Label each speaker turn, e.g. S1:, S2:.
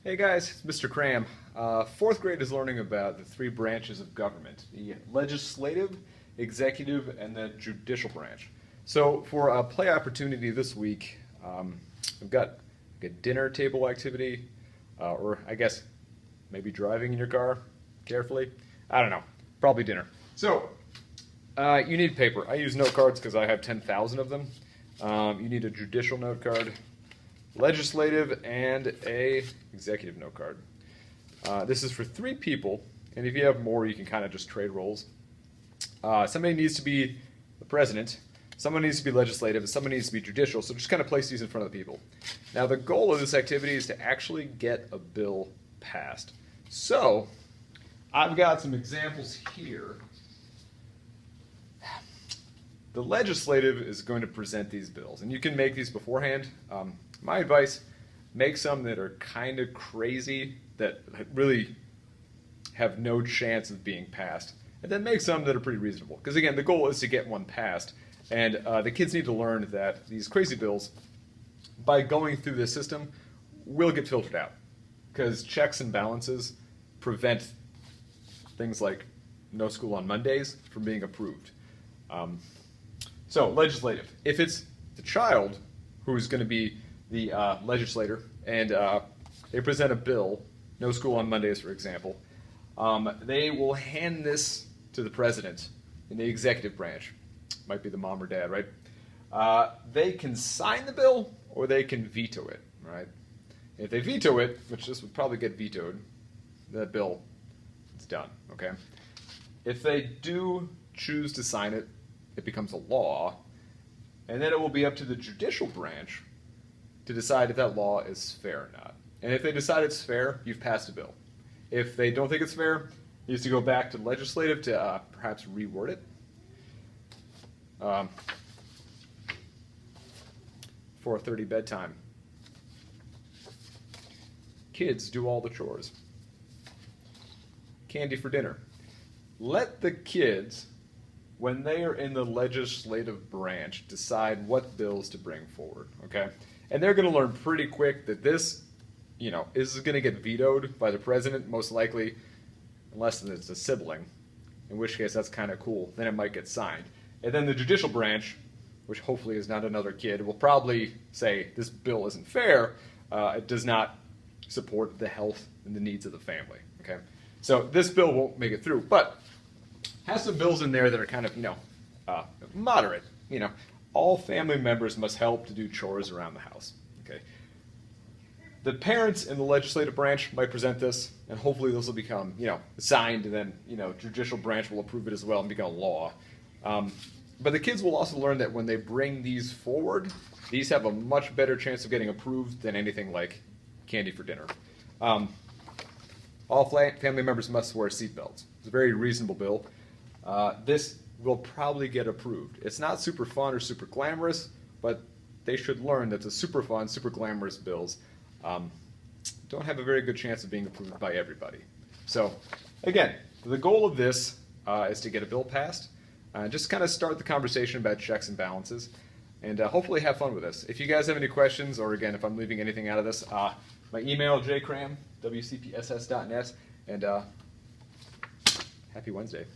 S1: Hey guys, it's Mr. Kram. Fourth grade is learning about the three branches of government: the legislative, executive, and the judicial branch. So for a play opportunity this week, I've got a dinner table activity, or I guess maybe driving in your car carefully. I don't know, probably dinner. So you need paper. I use note cards because I have 10,000 of them. You need a judicial note card, legislative, and a executive note card. This is for 3 people, and if you have more, you can kind of just trade roles. Somebody needs to be the president, someone needs to be legislative, and someone needs to be judicial, so just kind of place these in front of the people. Now, the goal of this activity is to actually get a bill passed. So, I've got some examples here. The legislative is going to present these bills, and you can make these beforehand. My advice, make some that are kind of crazy, that really have no chance of being passed, and then make some that are pretty reasonable. Because again, the goal is to get one passed, and the kids need to learn that these crazy bills, by going through this system, will get filtered out. Because checks and balances prevent things like no school on Mondays from being approved. So, legislative. If it's the child who's going to be the legislator, and they present a bill, no school on Mondays, for example, they will hand this to the president in the executive branch. Might be the mom or dad, right? They can sign the bill, or they can veto it, right? If they veto it, which this would probably get vetoed, that bill is done, okay? If they do choose to sign it, it becomes a law, and then it will be up to the judicial branch to decide if that law is fair or not. And if they decide it's fair, you've passed a bill. If they don't think it's fair, you have to go back to the legislative to perhaps reword it. 4:30 bedtime. Kids do all the chores. Candy for dinner. Let the kids, when they are in the legislative branch, decide what bills to bring forward, okay? And they're going to learn pretty quick that this, is going to get vetoed by the president, most likely, unless it's a sibling, in which case that's kind of cool. Then it might get signed. And then the judicial branch, which hopefully is not another kid, will probably say this bill isn't fair. It does not support the health and the needs of the family, okay? So this bill won't make it through, but has some bills in there that are kind of, moderate. All family members must help to do chores around the house. Okay. The parents in the legislative branch might present this, and hopefully this will become, signed, and then, judicial branch will approve it as well and become law. But the kids will also learn that when they bring these forward, these have a much better chance of getting approved than anything like candy for dinner. All family members must wear seatbelts. It's a very reasonable bill. This will probably get approved. It's not super fun or super glamorous, but they should learn that the super fun, super glamorous bills don't have a very good chance of being approved by everybody. So, again, the goal of this is to get a bill passed, just kind of start the conversation about checks and balances, and hopefully have fun with this. If you guys have any questions, or again, if I'm leaving anything out of this, my email, jkram, wcpss.net, and happy Wednesday.